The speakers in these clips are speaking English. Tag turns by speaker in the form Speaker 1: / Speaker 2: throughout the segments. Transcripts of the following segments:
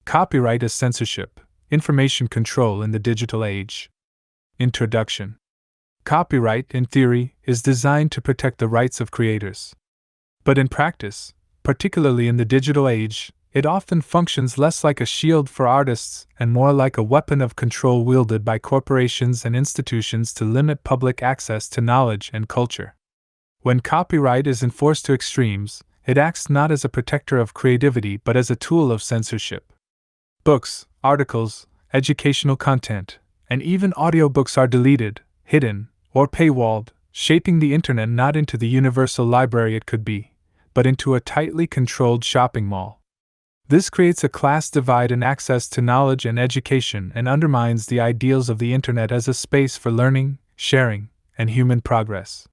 Speaker 1: Copyright as censorship, information control in the digital age. Introduction. Copyright, in theory, is designed to protect the rights of creators. But in practice, particularly in the digital age, it often functions less like a shield for artists and more like a weapon of control wielded by corporations and institutions to limit public access to knowledge and culture. When copyright is enforced to extremes, it acts not as a protector of creativity but as a tool of censorship. Books, articles, educational content, and even audiobooks are deleted, hidden, or paywalled, shaping the internet not into the universal library it could be, but into a tightly controlled shopping mall. This creates a class divide in access to knowledge and education and undermines the ideals of the internet as a space for learning, sharing, and human progress.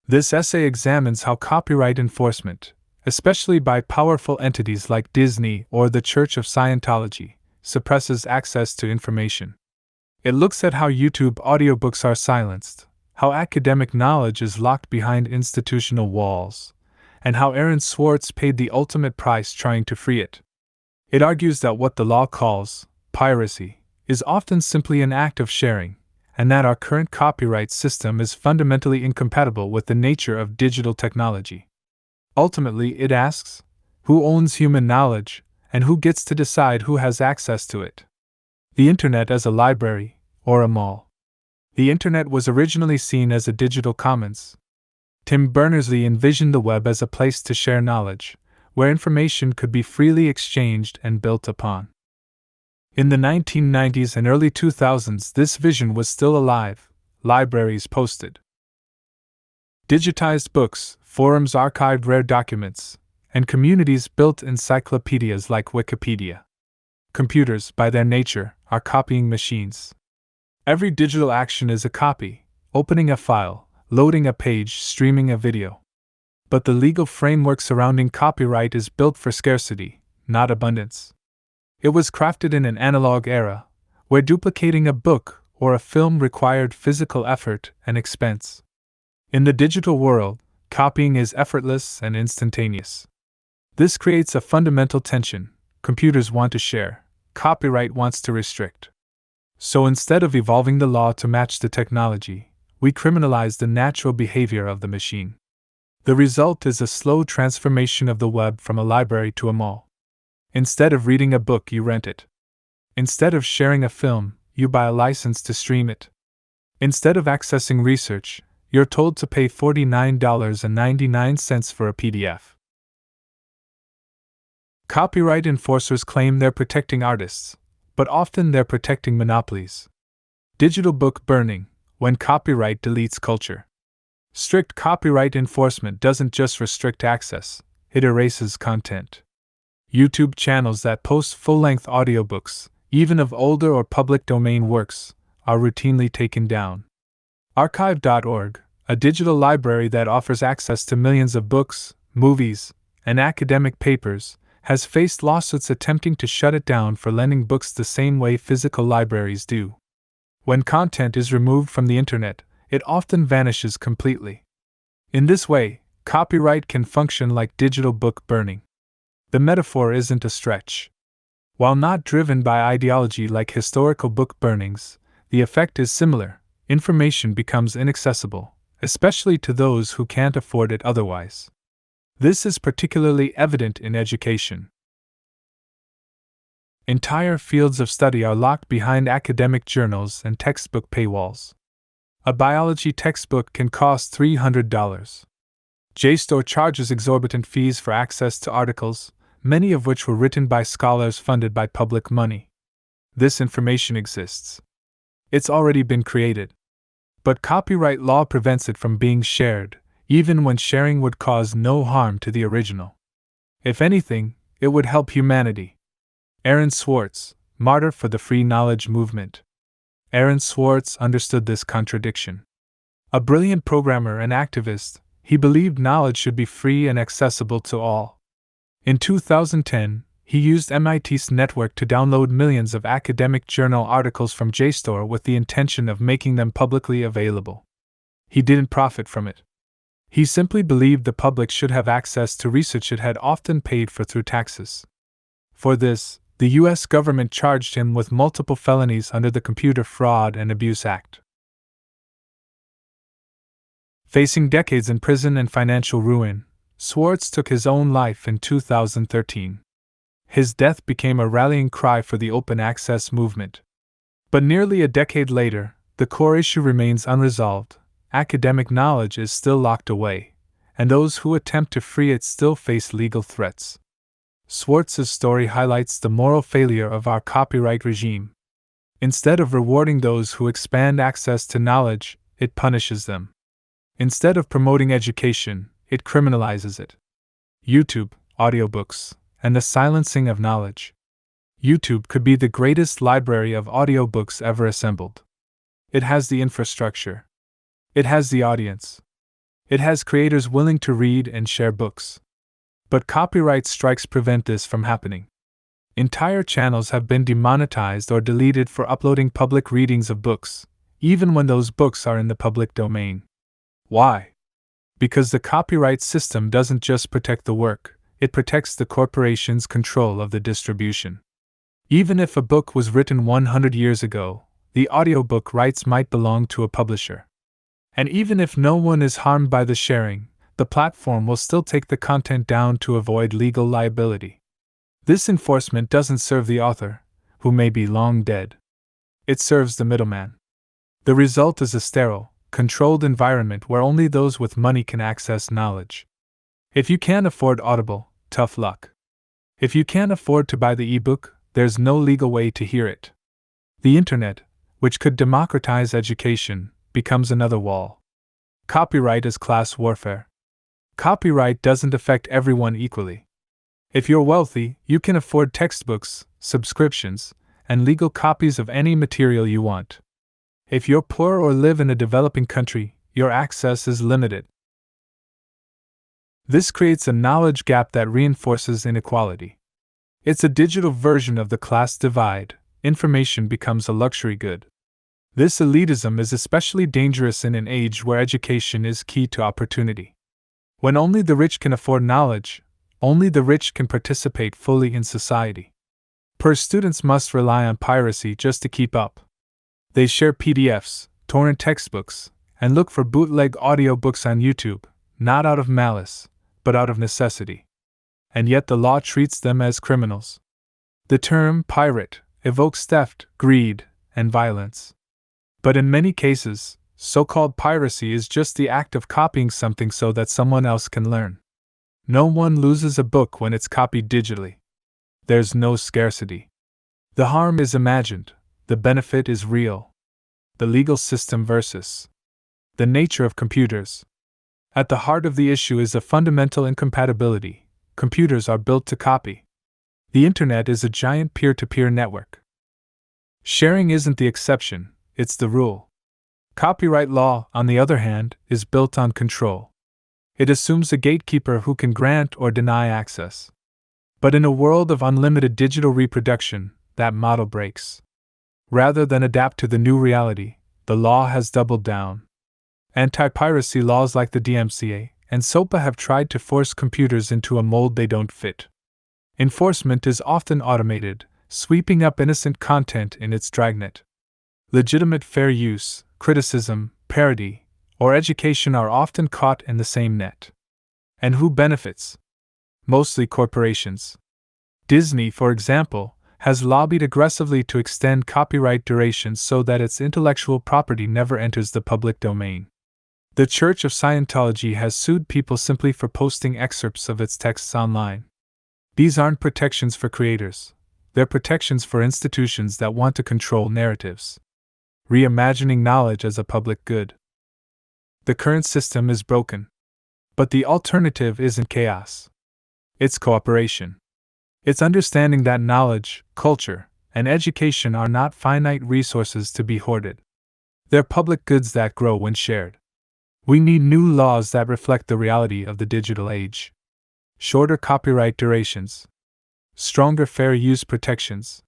Speaker 1: This essay examines how copyright enforcement, especially by powerful entities like Disney or the Church of Scientology, suppresses access to information. It looks at how YouTube audiobooks are silenced, how academic knowledge is locked behind institutional walls, and how Aaron Swartz paid the ultimate price trying to free it. It argues that what the law calls piracy is often simply an act of sharing, and that our current copyright system is fundamentally incompatible with the nature of digital technology. Ultimately, it asks, who owns human knowledge, and who gets to decide who has access to it? The Internet as a library, or a mall. The Internet was originally seen as a digital commons. Tim Berners-Lee envisioned the web as a place to share knowledge, where information could be freely exchanged and built upon. In the 1990s and early 2000s, this vision was still alive. Libraries posted digitized books, forums archived rare documents, and communities built encyclopedias like Wikipedia. Computers, by their nature, are copying machines. Every digital action is a copy, opening a file, loading a page, streaming a video. But the legal framework surrounding copyright is built for scarcity, not abundance. It was crafted in an analog era, where duplicating a book or a film required physical effort and expense. In the digital world, copying is effortless and instantaneous. This creates a fundamental tension. Computers want to share, copyright wants to restrict. So instead of evolving the law to match the technology, we criminalize the natural behavior of the machine. The result is a slow transformation of the web from a library to a mall. Instead of reading a book, you rent it. Instead of sharing a film, you buy a license to stream it. Instead of accessing research, you're told to pay $49.99 for a PDF. Copyright enforcers claim they're protecting artists, but often they're protecting monopolies. Digital book burning, when copyright deletes culture. Strict copyright enforcement doesn't just restrict access, it erases content. YouTube channels that post full-length audiobooks, even of older or public domain works, are routinely taken down. Archive.org, a digital library that offers access to millions of books, movies, and academic papers, has faced lawsuits attempting to shut it down for lending books the same way physical libraries do. When content is removed from the internet, it often vanishes completely. In this way, copyright can function like digital book burning. The metaphor isn't a stretch. While not driven by ideology like historical book burnings, the effect is similar. Information becomes inaccessible, especially to those who can't afford it otherwise. This is particularly evident in education. Entire fields of study are locked behind academic journals and textbook paywalls. A biology textbook can cost $300. JSTOR charges exorbitant fees for access to articles, many of which were written by scholars funded by public money. This information exists. It's already been created. But copyright law prevents it from being shared, even when sharing would cause no harm to the original. If anything, it would help humanity. Aaron Swartz, martyr for the free knowledge movement. Aaron Swartz understood this contradiction. A brilliant programmer and activist, he believed knowledge should be free and accessible to all. In 2010, he used MIT's network to download millions of academic journal articles from JSTOR with the intention of making them publicly available. He didn't profit from it. He simply believed the public should have access to research it had often paid for through taxes. For this, the U.S. government charged him with multiple felonies under the Computer Fraud and Abuse Act. Facing decades in prison and financial ruin, Swartz took his own life in 2013. His death became a rallying cry for the open access movement. But nearly a decade later, the core issue remains unresolved. Academic knowledge is still locked away, and those who attempt to free it still face legal threats. Swartz's story highlights the moral failure of our copyright regime. Instead of rewarding those who expand access to knowledge, it punishes them. Instead of promoting education, it criminalizes it. YouTube, audiobooks, and the silencing of knowledge. YouTube could be the greatest library of audiobooks ever assembled. It has the infrastructure. It has the audience. It has creators willing to read and share books. But copyright strikes prevent this from happening. Entire channels have been demonetized or deleted for uploading public readings of books, even when those books are in the public domain. Why? Because the copyright system doesn't just protect the work, it protects the corporation's control of the distribution. Even if a book was written 100 years ago, the audiobook rights might belong to a publisher. And even if no one is harmed by the sharing, the platform will still take the content down to avoid legal liability. This enforcement doesn't serve the author, who may be long dead. It serves the middleman. The result is a sterile, controlled environment where only those with money can access knowledge. If you can't afford Audible, tough luck. If you can't afford to buy the ebook, there's no legal way to hear it. The internet, which could democratize education, becomes another wall. Copyright is class warfare. Copyright doesn't affect everyone equally. If you're wealthy, you can afford textbooks, subscriptions, and legal copies of any material you want. If you're poor or live in a developing country, your access is limited. This creates a knowledge gap that reinforces inequality. It's a digital version of the class divide. Information becomes a luxury good. This elitism is especially dangerous in an age where education is key to opportunity. When only the rich can afford knowledge, only the rich can participate fully in society. Poor students must rely on piracy just to keep up. They share PDFs, torrent textbooks, and look for bootleg audiobooks on YouTube, not out of malice, but out of necessity. And yet the law treats them as criminals. The term pirate evokes theft, greed, and violence. But in many cases, so-called piracy is just the act of copying something so that someone else can learn. No one loses a book when it's copied digitally. There's no scarcity. The harm is imagined, the benefit is real. The legal system versus the nature of computers. At the heart of the issue is a fundamental incompatibility. Computers are built to copy. The internet is a giant peer-to-peer network. Sharing isn't the exception, it's the rule. Copyright law, on the other hand, is built on control. It assumes a gatekeeper who can grant or deny access. But in a world of unlimited digital reproduction, that model breaks. Rather than adapt to the new reality, the law has doubled down. Anti-piracy laws like the DMCA and SOPA have tried to force computers into a mold they don't fit. Enforcement is often automated, sweeping up innocent content in its dragnet. Legitimate fair use, criticism, parody, or education are often caught in the same net. And who benefits? Mostly corporations. Disney, for example, has lobbied aggressively to extend copyright durations so that its intellectual property never enters the public domain. The Church of Scientology has sued people simply for posting excerpts of its texts online. These aren't protections for creators, they're protections for institutions that want to control narratives. Reimagining knowledge as a public good. The current system is broken. But the alternative isn't chaos. It's cooperation. It's understanding that knowledge, culture, and education are not finite resources to be hoarded. They're public goods that grow when shared. We need new laws that reflect the reality of the digital age. Shorter copyright durations. Stronger fair use protections.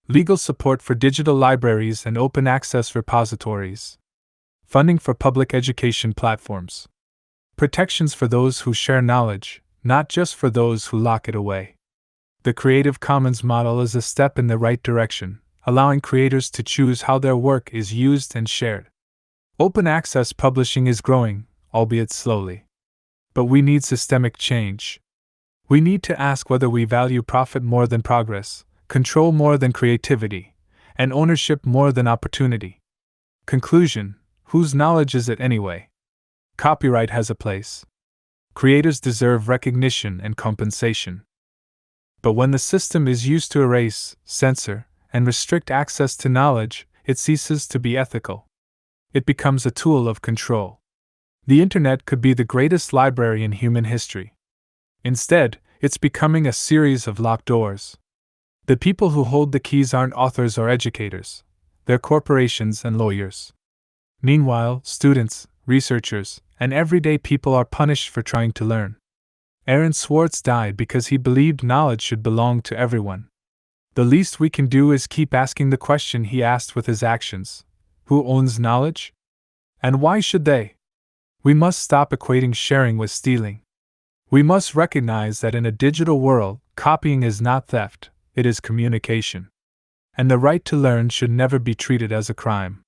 Speaker 1: Legal support for digital libraries and open access repositories. Funding for public education platforms. Protections for those who share knowledge, not just for those who lock it away. The Creative Commons model is a step in the right direction, allowing creators to choose how their work is used and shared. Open access publishing is growing, albeit slowly. But we need systemic change. We need to ask whether we value profit more than progress, control more than creativity, and ownership more than opportunity. Conclusion: whose knowledge is it anyway? Copyright has a place. Creators deserve recognition and compensation. But when the system is used to erase, censor, and restrict access to knowledge, it ceases to be ethical. It becomes a tool of control. The internet could be the greatest library in human history. Instead, it's becoming a series of locked doors. The people who hold the keys aren't authors or educators, they're corporations and lawyers. Meanwhile, students, researchers, and everyday people are punished for trying to learn. Aaron Swartz died because he believed knowledge should belong to everyone. The least we can do is keep asking the question he asked with his actions: who owns knowledge? And why should they? We must stop equating sharing with stealing. We must recognize that in a digital world, copying is not theft, it is communication. And the right to learn should never be treated as a crime.